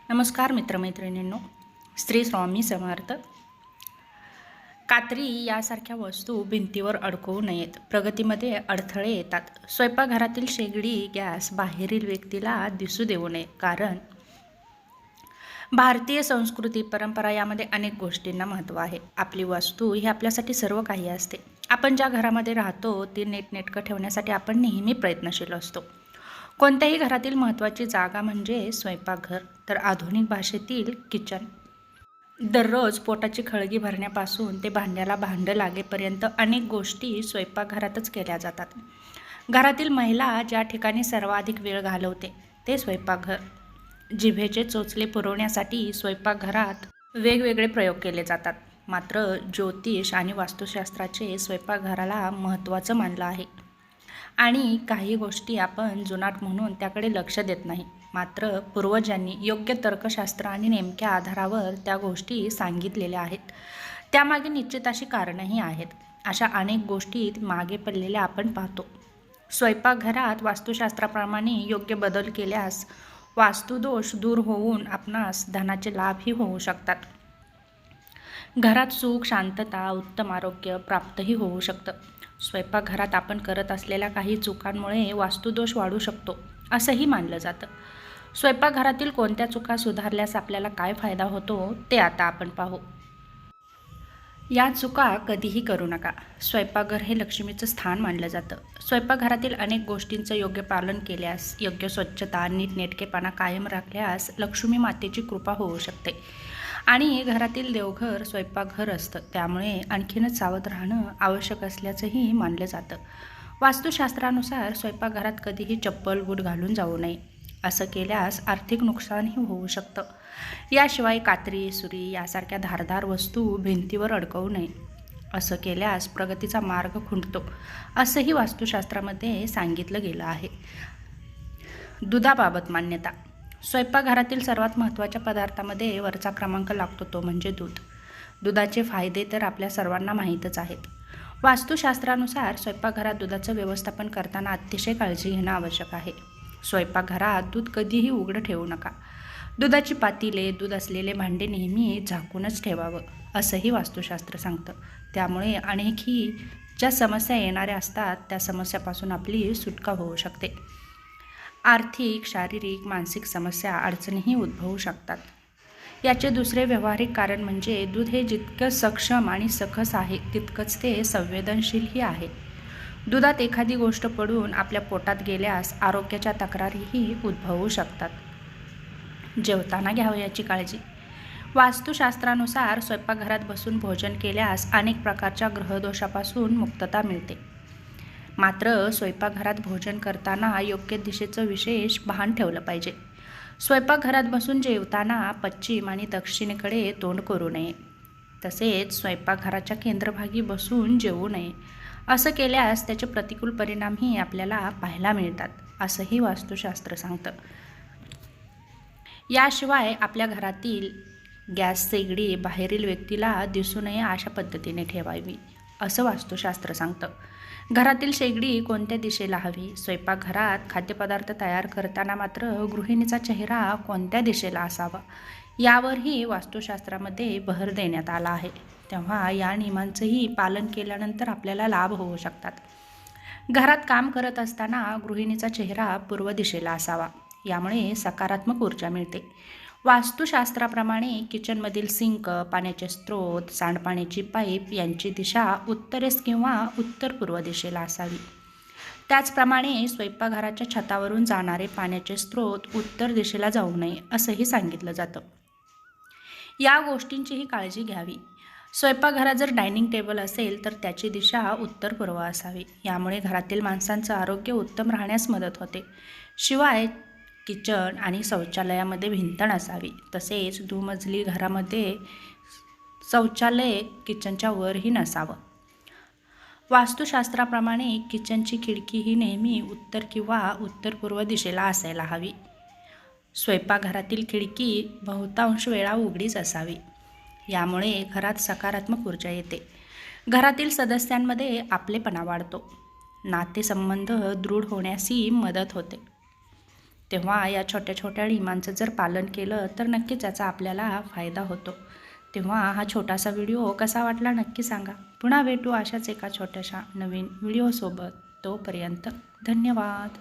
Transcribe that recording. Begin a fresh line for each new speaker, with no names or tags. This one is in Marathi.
नमस्कार मित्रमैत्रिणींनो, श्री स्वामी समर्थ. कात्री यासारख्या वस्तू भिंतीवर अडकवू नयेत. प्रगतीमध्ये अडथळे येतात. स्वयंपाकघरातील शेगडी, गॅस बाहेरील व्यक्तीला दिसू देऊ नये. कारण भारतीय संस्कृती, परंपरा यामध्ये अनेक गोष्टींना महत्त्व आहे. आपली वस्तू ही आपल्यासाठी सर्व काही असते. आपण ज्या घरामध्ये राहतो ती नीटनेटकं ठेवण्यासाठी आपण नेहमी प्रयत्नशील असतो. कोणत्याही घरातील महत्त्वाची जागा म्हणजे स्वयंपाकघर, तर आधुनिक भाषेतील किचन. दररोज पोटाची खळगी भरण्यापासून ते भांड्याला भांडं लागेपर्यंत अनेक गोष्टी स्वयंपाकघरातच केल्या जातात. घरातील महिला ज्या ठिकाणी सर्वाधिक वेळ घालवते ते स्वयंपाकघर. जिभेचे चोचले पुरवण्यासाठी स्वयंपाकघरात वेगवेगळे प्रयोग केले जातात. मात्र ज्योतिष आणि वास्तुशास्त्राचे स्वयंपाकघराला महत्त्वाचं मानलं आहे. आणि काही गोष्टी आपण जुनाट म्हणून त्याकडे लक्ष देत नाही. मात्र पूर्वजांनी योग्य तर्कशास्त्र आणि नेमक्या आधारावर त्या गोष्टी सांगितलेल्या आहेत. त्यामागे निश्चित अशी कारणंही आहेत. अशा अनेक गोष्टी मागे पडलेल्या आपण पाहतो. स्वयंपाकघरात वास्तुशास्त्राप्रमाणे योग्य बदल केल्यास वास्तुदोष दूर होऊन आपणास धनाचे लाभही होऊ शकतात. घरात सुख, शांतता, उत्तम आरोग्य प्राप्तही होऊ शकतं. स्वयंपाकघरात आपण करत असलेल्या काही चुकांमुळे वास्तुदोष वाढू शकतो असंही मानलं जातं. स्वयंपाकघरातील कोणत्या चुका सुधारल्यास आपल्याला काय फायदा होतो ते आता आपण पाहू. या चुका कधीही करू नका. स्वयंपाकघर हे लक्ष्मीचं स्थान मानलं जातं. स्वयंपाकघरातील अनेक गोष्टींचं योग्य पालन केल्यास, योग्य स्वच्छता, नीटनेटकेपणा कायम राखल्यास लक्ष्मी मातेची कृपा होऊ शकते. आणि घरातील देवघर स्वयंपाकघर असतं, त्यामुळे आणखीनच सावध राहणं आवश्यक असल्याचंही मानलं जातं. वास्तुशास्त्रानुसार स्वयंपाकघरात कधीही चप्पल, बूट घालून जाऊ नये. असं केल्यास आर्थिक नुकसानही होऊ शकतं. याशिवाय कात्री, सुरी यासारख्या धारदार वस्तू भिंतीवर अडकवू नये. असं केल्यास प्रगतीचा मार्ग खुंटतो असंही वास्तुशास्त्रामध्ये सांगितलं गेलं आहे. दुधाबाबत मान्यता. स्वयंपाकघरातील सर्वात महत्त्वाच्या पदार्थामध्ये वरचा क्रमांक लागतो तो म्हणजे दूध. दुधाचे फायदे तर आपल्या सर्वांना माहीतच आहेत. वास्तुशास्त्रानुसार स्वयंपाकघरात दुधाचं व्यवस्थापन करताना अतिशय काळजी घेणं आवश्यक आहे. स्वयंपाकघरात दूध कधीही उघडं ठेवू नका. दुधाची पातेले, दूध असलेले भांडे नेहमी झाकूनच ठेवावं असंही वास्तुशास्त्र सांगतं. त्यामुळे अनेकही ज्या समस्या येणाऱ्या असतात त्या समस्यापासून आपली सुटका होऊ शकते. आर्थिक, शारीरिक, मानसिक समस्या, अडचणीही उद्भवू शकतात. याचे दुसरे व्यावहारिक कारण म्हणजे दूध हे जितकं सक्षम आणि सकस आहे तितकंच ते संवेदनशीलही आहे. दुधात एखादी गोष्ट पडून आपल्या पोटात गेल्यास आरोग्याच्या तक्रारीही उद्भवू शकतात. जेवताना घ्यावं याची काळजी. वास्तुशास्त्रानुसार स्वयंपाकघरात बसून भोजन केल्यास अनेक प्रकारच्या ग्रहदोषापासून मुक्तता मिळते. मात्र स्वयंपाकघरात भोजन करताना योग्य दिशेचं विशेष भान ठेवलं पाहिजे. स्वयंपाकघरात बसून जेवताना पश्चिम आणि दक्षिणेकडे तोंड करू नये. तसेच स्वयंपाकघराच्या केंद्रभागी बसून जेवू नये. असं केल्यास त्याचे प्रतिकूल परिणामही आपल्याला पाहायला मिळतात असंही वास्तुशास्त्र सांगतं. याशिवाय आपल्या घरातील गॅस शेगडी बाहेरील व्यक्तीला दिसू नये अशा पद्धतीने ठेवावी असं वास्तुशास्त्र सांगतं. घरातील शेगडी कोणत्या दिशेला हवी. स्वयंपाकघरात खाद्यपदार्थ तयार करताना मात्र गृहिणीचा चेहरा कोणत्या दिशेला असावा यावरही वास्तुशास्त्रामध्ये भर देण्यात आला आहे. तेव्हा या नियमांचंही पालन केल्यानंतर आपल्याला लाभ होऊ शकतात. घरात काम करत असताना गृहिणीचा चेहरा पूर्व दिशेला असावा. यामुळे सकारात्मक ऊर्जा मिळते. वास्तुशास्त्राप्रमाणे किचनमधील सिंक, पाण्याचे स्रोत, सांडपाण्याची पाईप यांची दिशा उत्तरेस किंवा उत्तर पूर्व दिशेला असावी. त्याचप्रमाणे स्वयंपाकघराच्या छतावरून जाणारे पाण्याचे स्रोत उत्तर दिशेला जाऊ नये असंही सांगितलं जातं. या गोष्टींचीही काळजी घ्यावी. स्वयंपाकघरात जर डायनिंग टेबल असेल तर त्याची दिशा उत्तर पूर्व असावी. यामुळे घरातील माणसांचं आरोग्य उत्तम राहण्यास मदत होते. शिवाय किचन आणि शौचालयामध्ये भिंत नसावी. तसेच दुमजली घरामध्ये शौचालय किचनच्या वरही नसावं. वास्तुशास्त्राप्रमाणे किचनची खिडकी ही नेहमी उत्तर किंवा उत्तर पूर्व दिशेला असायला हवी. स्वयंपाकघरातील खिडकी बहुतांश वेळा उघडीच असावी. यामुळे घरात सकारात्मक ऊर्जा येते. घरातील सदस्यांमध्ये आपलेपणा वाढतो. नातेसंबंध दृढ होण्यासही मदत होते. तेव्हा या छोट्या छोट्या नियमांचं जर पालन केलं तर नक्कीच याचा आपल्याला फायदा होतो. तेव्हा हा छोटासा व्हिडिओ कसा वाटला नक्की सांगा. पुन्हा भेटू अशाच एका छोट्याशा नवीन व्हिडिओसोबत. तोपर्यंत धन्यवाद.